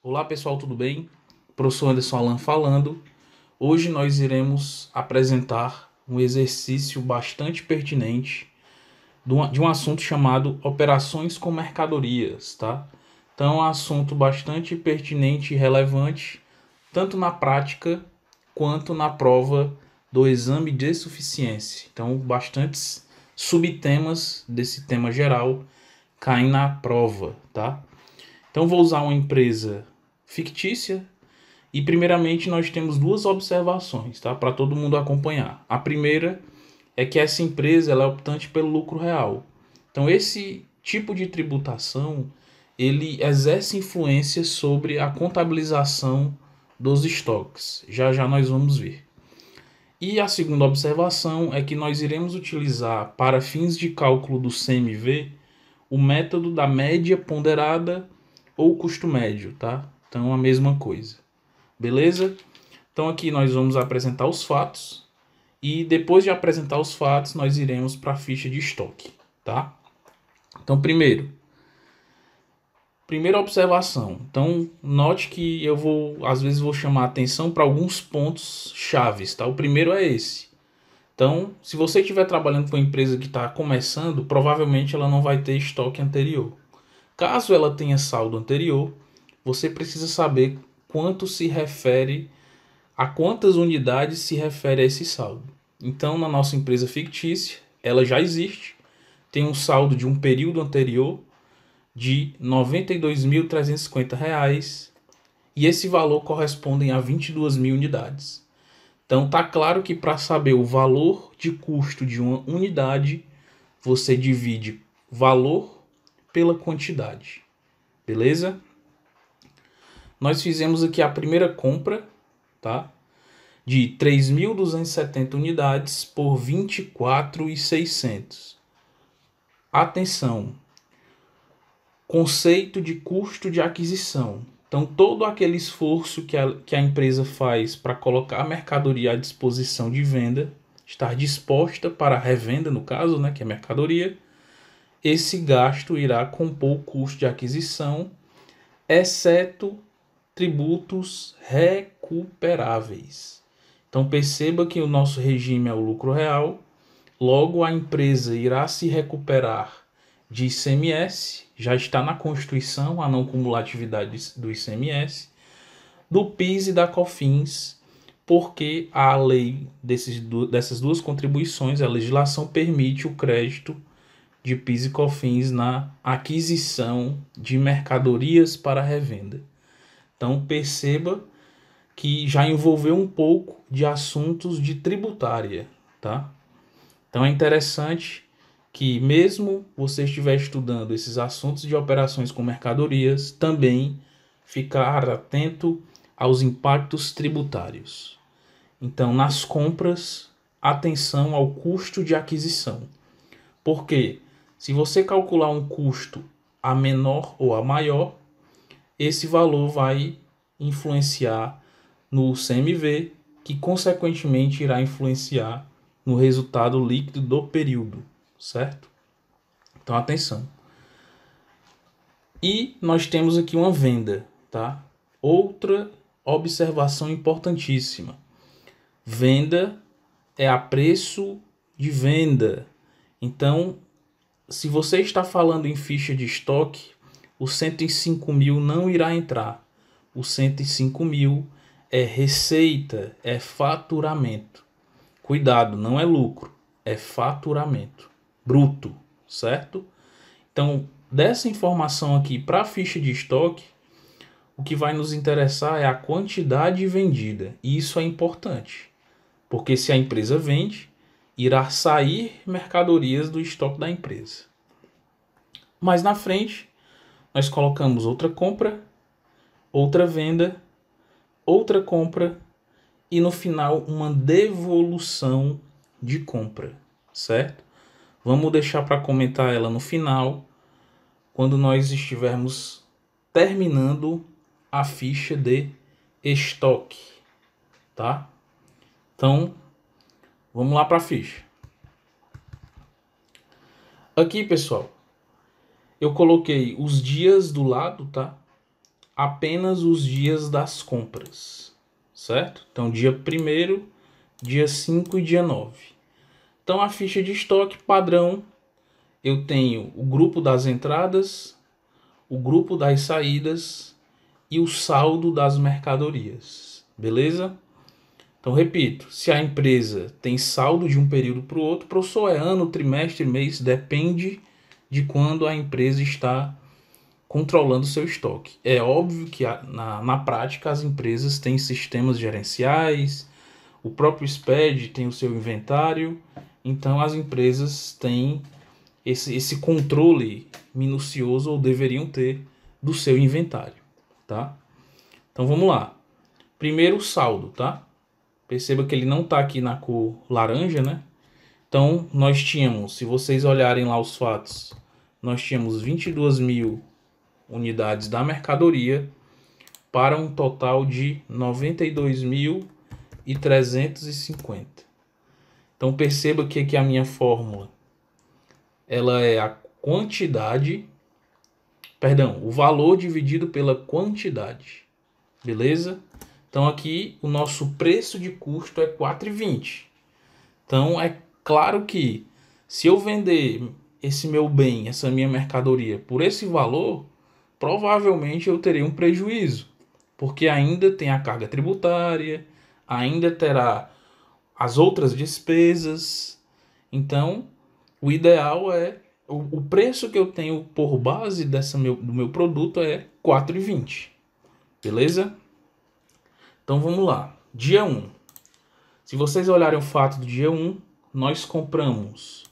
Olá pessoal, tudo bem? Professor Anderson Alan falando. Hoje nós iremos apresentar um exercício bastante pertinente de um assunto chamado operações com mercadorias, tá? Então é um assunto bastante pertinente e relevante, tanto na prática quanto na prova do exame de suficiência. Então, bastantes subtemas desse tema geral caem na prova, tá? Então, vou usar uma empresa fictícia e, primeiramente, nós temos duas observações, tá? Para todo mundo acompanhar. A primeira é que essa empresa ela é optante pelo lucro real. Então, esse tipo de tributação ele exerce influência sobre a contabilização dos estoques. Já já nós vamos ver. E a segunda observação é que nós iremos utilizar para fins de cálculo do CMV o método da média ponderada ou custo médio, tá? Então a mesma coisa. Beleza? Então aqui nós vamos apresentar os fatos e depois de apresentar os fatos nós iremos para a ficha de estoque, tá? Então primeira observação. Então note que eu às vezes vou chamar a atenção para alguns pontos chaves, tá? O primeiro é esse. Então, se você estiver trabalhando com uma empresa que está começando, provavelmente ela não vai ter estoque anterior. Caso ela tenha saldo anterior, você precisa saber quanto se refere a quantas unidades se refere a esse saldo. Então, na nossa empresa fictícia, ela já existe, tem um saldo de um período anterior de R$ 92.350 e esse valor corresponde a 22 mil unidades. Então, tá claro que para saber o valor de custo de uma unidade, você divide valor pela quantidade. Beleza? Nós fizemos aqui a primeira compra, tá? De 3.270 unidades por 24.600. Atenção. Conceito de custo de aquisição. Então, todo aquele esforço que a empresa faz para colocar a mercadoria à disposição de venda, estar disposta para a revenda, no caso, né, que é mercadoria, esse gasto irá compor o custo de aquisição, exceto tributos recuperáveis. Então perceba que o nosso regime é o lucro real, logo a empresa irá se recuperar de ICMS, já está na Constituição a não cumulatividade do ICMS, do PIS e da COFINS, porque a lei dessas duas contribuições, a legislação permite o crédito de PIS e COFINS na aquisição de mercadorias para revenda. Então perceba que já envolveu um pouco de assuntos de tributária, tá? Então é interessante que mesmo você estiver estudando esses assuntos de operações com mercadorias, também ficar atento aos impactos tributários. Então, nas compras, atenção ao custo de aquisição. Porque se você calcular um custo a menor ou a maior, esse valor vai influenciar no CMV, que consequentemente irá influenciar no resultado líquido do período, certo? Então atenção. E nós temos aqui uma venda, tá? Outra observação importantíssima. Venda é a preço de venda. Então, se você está falando em ficha de estoque, o 105 mil não irá entrar. O 105 mil é receita, é faturamento. Cuidado, não é lucro, é faturamento bruto, certo? Então, dessa informação aqui para a ficha de estoque, o que vai nos interessar é a quantidade vendida. E isso é importante, porque se a empresa vende, irá sair mercadorias do estoque da empresa. Mais na frente, nós colocamos outra compra, outra venda, outra compra e no final uma devolução de compra, certo? Vamos deixar para comentar ela no final, quando nós estivermos terminando a ficha de estoque, tá? Então, vamos lá para a ficha. Aqui, pessoal, eu coloquei os dias do lado, tá? apenas os dias das compras, certo? Então, dia 1º, dia 5 e dia 9. Então, a ficha de estoque padrão, eu tenho o grupo das entradas, o grupo das saídas e o saldo das mercadorias, beleza? Então, repito, se a empresa tem saldo de um período para o outro, professor, é ano, trimestre, mês, depende de quando a empresa está controlando seu estoque. É óbvio que na prática as empresas têm sistemas gerenciais, o próprio SPED tem o seu inventário, então as empresas têm esse controle minucioso, ou deveriam ter, do seu inventário, tá? Então vamos lá. Primeiro o saldo, tá? Perceba que ele não está aqui na cor laranja, né? Então nós tínhamos, se vocês olharem lá os fatos, nós tínhamos 22.000 unidades da mercadoria para um total de 92.350. Então perceba que aqui a minha fórmula, ela é a quantidade, perdão, o valor dividido pela quantidade, beleza? Então aqui o nosso preço de custo é 4,20. Então é claro que se eu vender esse meu bem, essa minha mercadoria por esse valor, provavelmente eu terei um prejuízo, porque ainda tem a carga tributária, ainda terá as outras despesas. Então, o ideal é o preço que eu tenho por base do meu produto é 4,20. Beleza? Então vamos lá. Dia 1. Se vocês olharem o fato do dia 1, nós compramos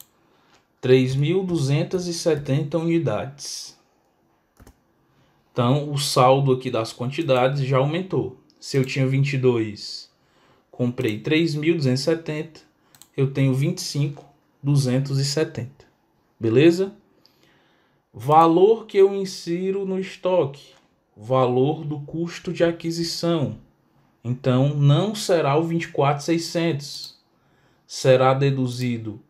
3.270 unidades. Então, o saldo aqui das quantidades já aumentou. Se eu tinha 22, comprei 3.270, eu tenho 25.270. Beleza? Valor que eu insiro no estoque. Valor do custo de aquisição. Então, não será o 24.600. Será deduzido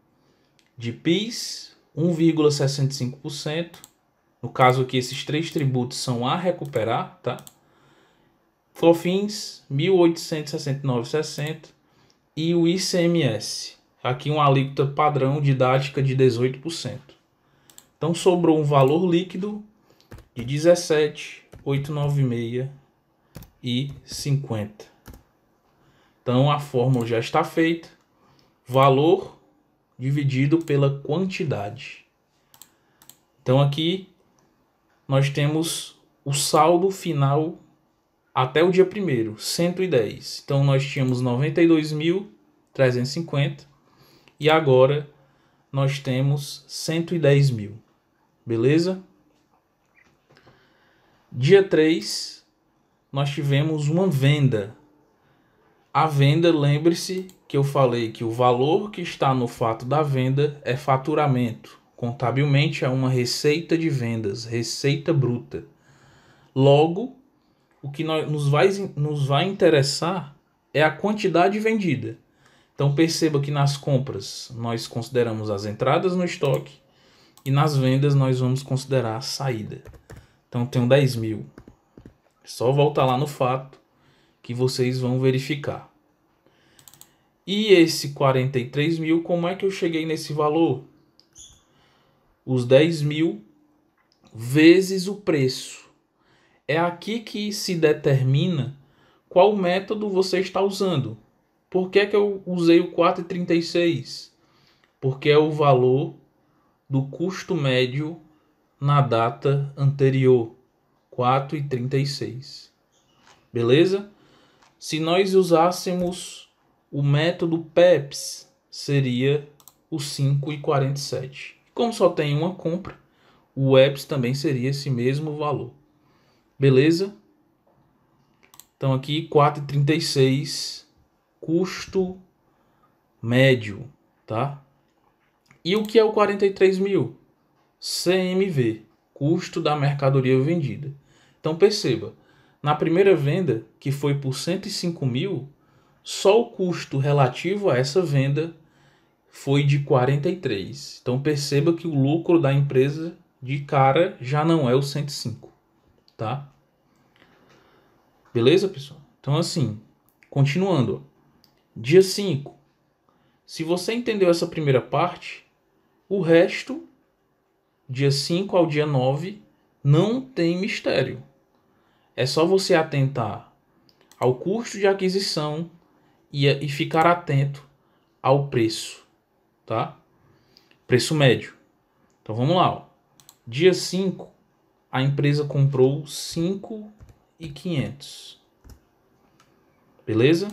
de PIS, 1,65%. No caso aqui, esses 3 tributos são a recuperar, tá? COFINS, 1.869,60 e o ICMS. Aqui uma alíquota padrão didática de 18%. Então sobrou um valor líquido de 17.896,50. Então a fórmula já está feita. Valor dividido pela quantidade. Então aqui nós temos o saldo final até o dia 1º, 110. Então nós tínhamos 92.350 e agora nós temos 110.000. Beleza? Dia 3, nós tivemos uma venda. A venda, lembre-se que eu falei que o valor que está no fato da venda é faturamento. Contabilmente é uma receita de vendas, receita bruta. Logo, o que nos vai interessar é a quantidade vendida. Então perceba que nas compras nós consideramos as entradas no estoque e nas vendas nós vamos considerar a saída. Então tenho 10.000. É só voltar lá no fato que vocês vão verificar. E esse 43.000, como é que eu cheguei nesse valor? Os 10.000 vezes o preço. É aqui que se determina qual método você está usando. Por que eu usei o 4,36? Porque é o valor do custo médio na data anterior, 4,36. Beleza? Se nós usássemos o método PEPS, seria o 5,47. Como só tem uma compra, o EPS também seria esse mesmo valor. Beleza? Então aqui 4,36 custo médio, tá? E o que é o 43.000? CMV, custo da mercadoria vendida. Então perceba, na primeira venda, que foi por 105.000, só o custo relativo a essa venda foi de 43. Então perceba que o lucro da empresa de cara já não é o 105, tá? Beleza, pessoal? Então, assim, continuando. Ó. Dia 5. Se você entendeu essa primeira parte, o resto, dia 5 ao dia 9, não tem mistério. É só você atentar ao custo de aquisição e ficar atento ao preço, tá? Preço médio. Então vamos lá. Ó. Dia 5, a empresa comprou 5.500. Beleza?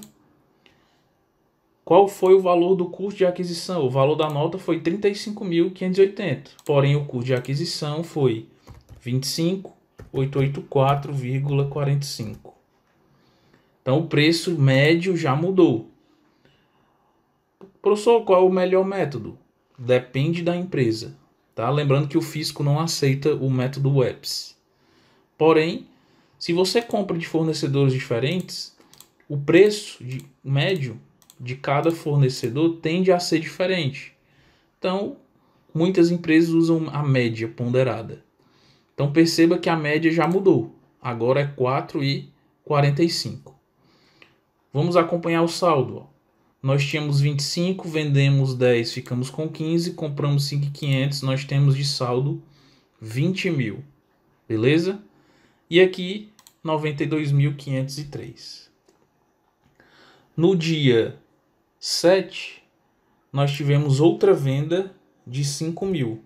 Qual foi o valor do custo de aquisição? O valor da nota foi 35.580. Porém, o custo de aquisição foi 25.884,45. Então, o preço médio já mudou. Professor, qual é o melhor método? Depende da empresa. Tá? Lembrando que o fisco não aceita o método WEPS. Porém, se você compra de fornecedores diferentes, o preço médio de cada fornecedor tende a ser diferente. Então, muitas empresas usam a média ponderada. Então, perceba que a média já mudou. Agora é 4,45. Vamos acompanhar o saldo. Ó. Nós tínhamos 25, vendemos 10, ficamos com 15, compramos 5.500, nós temos de saldo 20 mil. Beleza? E aqui, 92.503. No dia 7, nós tivemos outra venda de 5 mil.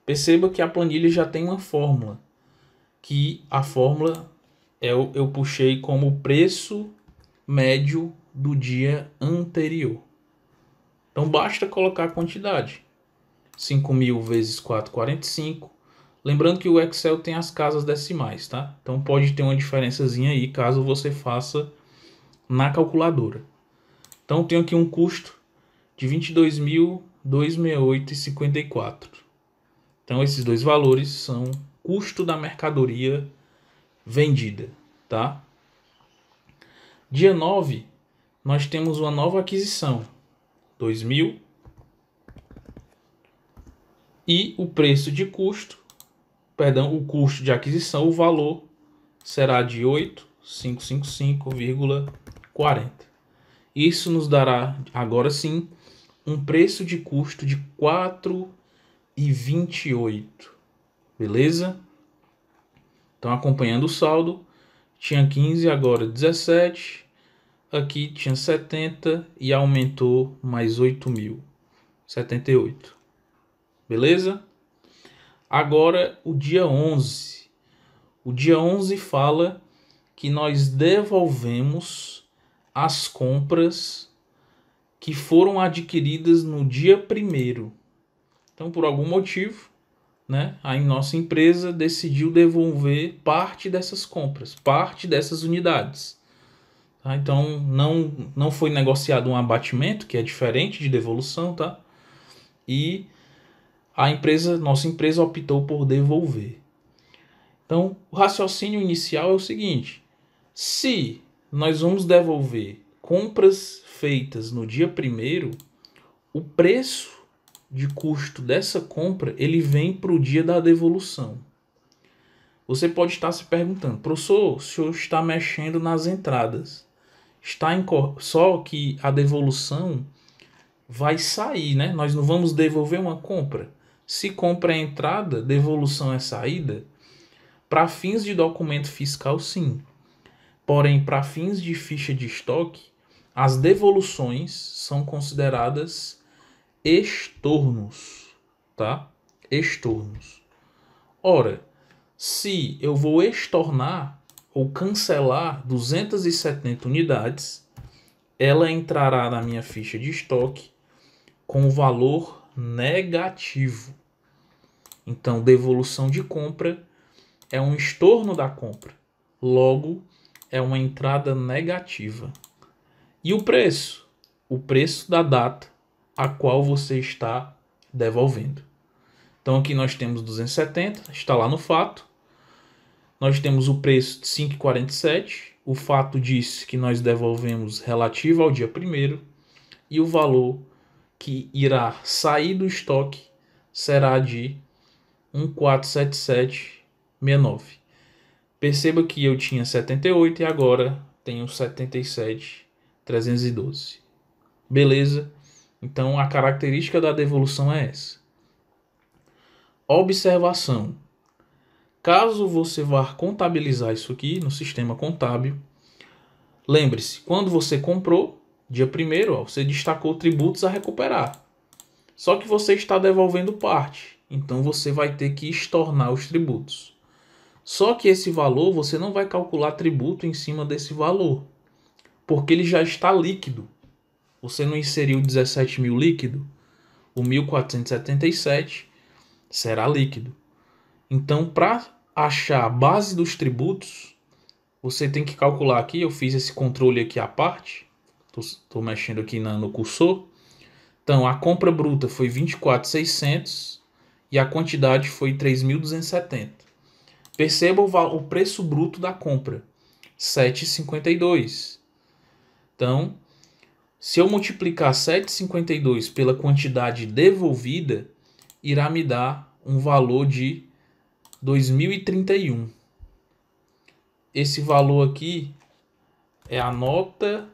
Perceba que a planilha já tem uma fórmula, que a fórmula eu puxei como preço médio do dia anterior. Então basta colocar a quantidade. 5 mil vezes 4,45. Lembrando que o Excel tem as casas decimais, tá? Então pode ter uma diferençazinha aí caso você faça na calculadora. Então tenho aqui um custo de 22.268,54. Então esses dois valores são custo da mercadoria vendida, tá? Dia 9, nós temos uma nova aquisição, 2.000, e o preço de custo, perdão, o custo de aquisição, o valor será de 8.555,40. Isso nos dará, agora sim, um preço de custo de 4,28. Beleza? Então, acompanhando o saldo, tinha 15, agora 17. Aqui tinha 70 e aumentou mais 8.000. 78. Beleza? Agora, o dia 11. O dia 11 fala que nós devolvemos as compras que foram adquiridas no dia 1º. Então, por algum motivo, né, a nossa empresa decidiu devolver parte dessas compras, parte dessas unidades. Tá? Então, não foi negociado um abatimento, que é diferente de devolução, tá? E nossa empresa optou por devolver. Então, o raciocínio inicial é o seguinte: se nós vamos devolver compras feitas no dia 1º, o preço de custo dessa compra ele vem para o dia da devolução. Você pode estar se perguntando, professor, o senhor está mexendo nas entradas. Só que a devolução vai sair, né? Nós não vamos devolver uma compra. Se compra é entrada, devolução é saída. Para fins de documento fiscal, sim. Porém, para fins de ficha de estoque, as devoluções são consideradas estornos, tá? Estornos. Ora, se eu vou estornar ou cancelar 270 unidades, ela entrará na minha ficha de estoque com o valor negativo. Então, devolução de compra é um estorno da compra. Logo, é uma entrada negativa. E o preço? O preço da data a qual você está devolvendo. Então, aqui nós temos 270, está lá no fato. Nós temos o preço de 5,47. O fato diz que nós devolvemos relativo ao dia 1º. E o valor que irá sair do estoque será de 1.477,69. Perceba que eu tinha 78 e agora tenho 77.312. Beleza? Então a característica da devolução é essa. Observação. Caso você vá contabilizar isso aqui no sistema contábil, lembre-se, quando você comprou, dia 1º, você destacou tributos a recuperar. Só que você está devolvendo parte, então você vai ter que estornar os tributos. Só que esse valor, você não vai calcular tributo em cima desse valor, porque ele já está líquido. Você não inseriu 17 mil líquido, o 1.477 será líquido. Então, para achar a base dos tributos, você tem que calcular aqui, eu fiz esse controle aqui à parte, estou mexendo aqui no cursor. Então, a compra bruta foi 24.600 e a quantidade foi 3.270. Perceba o preço bruto da compra, 7,52. Então, se eu multiplicar 7,52 pela quantidade devolvida, irá me dar um valor de 2.031. Esse valor aqui é a nota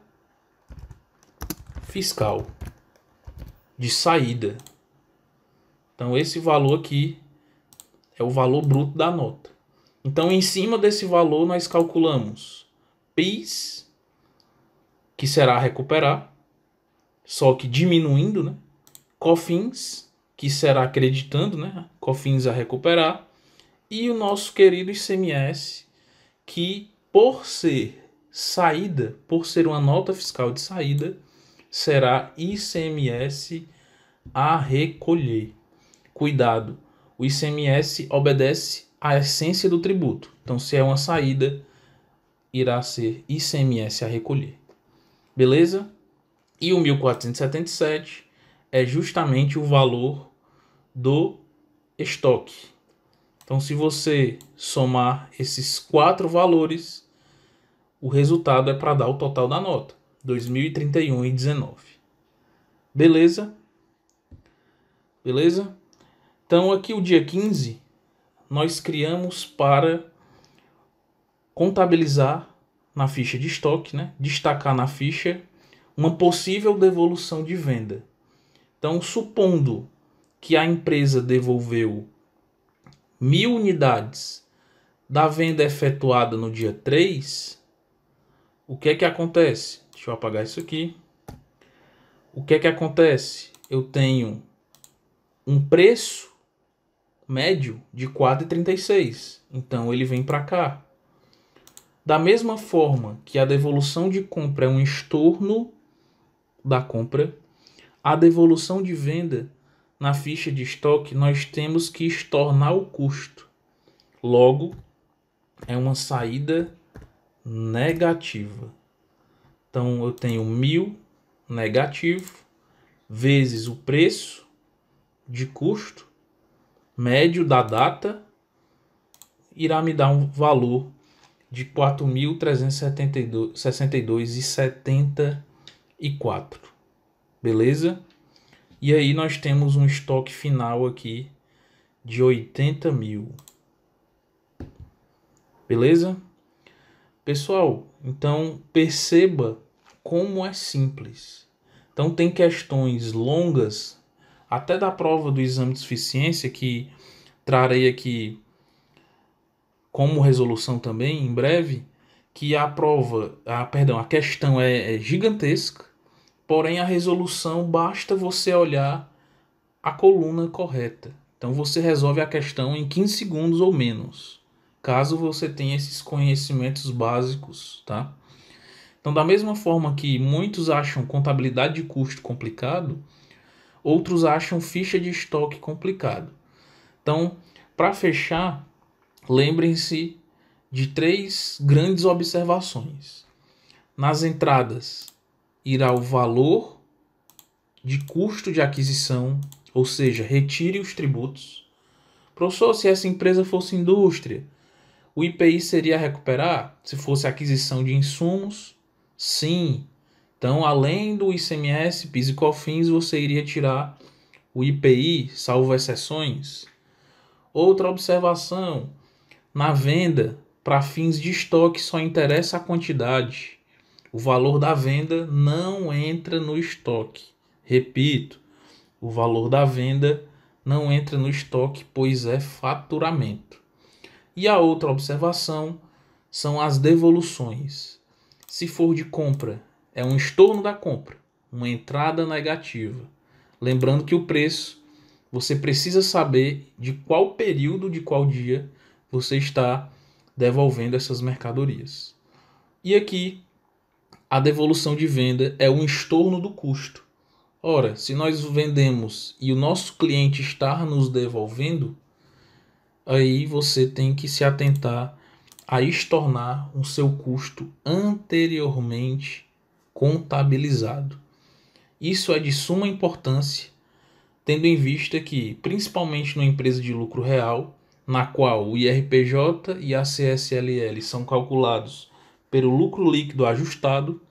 fiscal de saída. Então, esse valor aqui é o valor bruto da nota. Então, em cima desse valor, nós calculamos PIS, que será recuperar, só que diminuindo, né? COFINS, que será acreditando, né? COFINS a recuperar. E o nosso querido ICMS, que por ser saída, por ser uma nota fiscal de saída, será ICMS a recolher. Cuidado, o ICMS obedece à essência do tributo. Então, se é uma saída, irá ser ICMS a recolher. Beleza? E o 1.477 é justamente o valor do estoque. Então, se você somar esses 4 valores, o resultado é para dar o total da nota, 2.031,19. Beleza? Beleza? Então, aqui o dia 15, nós criamos para contabilizar na ficha de estoque, né? Destacar na ficha uma possível devolução de venda. Então, supondo que a empresa devolveu 1.000 unidades da venda efetuada no dia 3, o que é que acontece? Deixa eu apagar isso aqui. O que é que acontece? Eu tenho um preço médio de 4,36. Então ele vem para cá. Da mesma forma que a devolução de compra é um estorno da compra, a devolução de venda na ficha de estoque nós temos que estornar o custo. Logo, é uma saída negativa. Então eu tenho 1.000 negativo vezes o preço de custo médio da data, irá me dar um valor de 4.362,74. Beleza? E aí nós temos um estoque final aqui de 80 mil. Beleza? Pessoal, então perceba como é simples. Então tem questões longas, até da prova do exame de suficiência, que trarei aqui como resolução também em breve, que a questão é gigantesca, porém a resolução basta você olhar a coluna correta. Então você resolve a questão em 15 segundos ou menos, caso você tenha esses conhecimentos básicos, tá? Então, da mesma forma que muitos acham contabilidade de custo complicado, outros acham ficha de estoque complicado. Então, para fechar, lembrem-se de 3 grandes observações. Nas entradas, irá o valor de custo de aquisição, ou seja, retire os tributos. Professor, se essa empresa fosse indústria, o IPI seria a recuperar? Se fosse aquisição de insumos? Sim. Então, além do ICMS, PIS e COFINS, você iria tirar o IPI, salvo exceções. Outra observação, na venda, para fins de estoque só interessa a quantidade. O valor da venda não entra no estoque. Repito, o valor da venda não entra no estoque, pois é faturamento. E a outra observação são as devoluções. Se for de compra, é um estorno da compra, uma entrada negativa. Lembrando que o preço, você precisa saber de qual período, de qual dia você está devolvendo essas mercadorias. E aqui, a devolução de venda é um estorno do custo. Ora, se nós vendemos e o nosso cliente está nos devolvendo, aí você tem que se atentar a estornar o seu custo anteriormente contabilizado. Isso é de suma importância, tendo em vista que, principalmente numa empresa de lucro real, na qual o IRPJ e a CSLL são calculados pelo lucro líquido ajustado,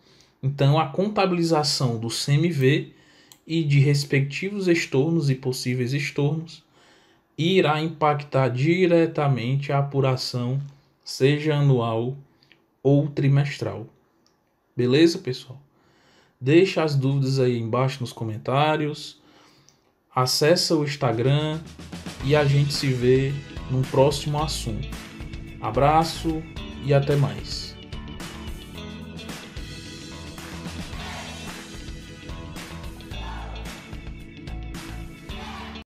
então a contabilização do CMV e de respectivos estornos e possíveis estornos irá impactar diretamente a apuração, seja anual ou trimestral. Beleza, pessoal? Deixa as dúvidas aí embaixo nos comentários. Acessa o Instagram e a gente se vê num próximo assunto. Abraço e até mais.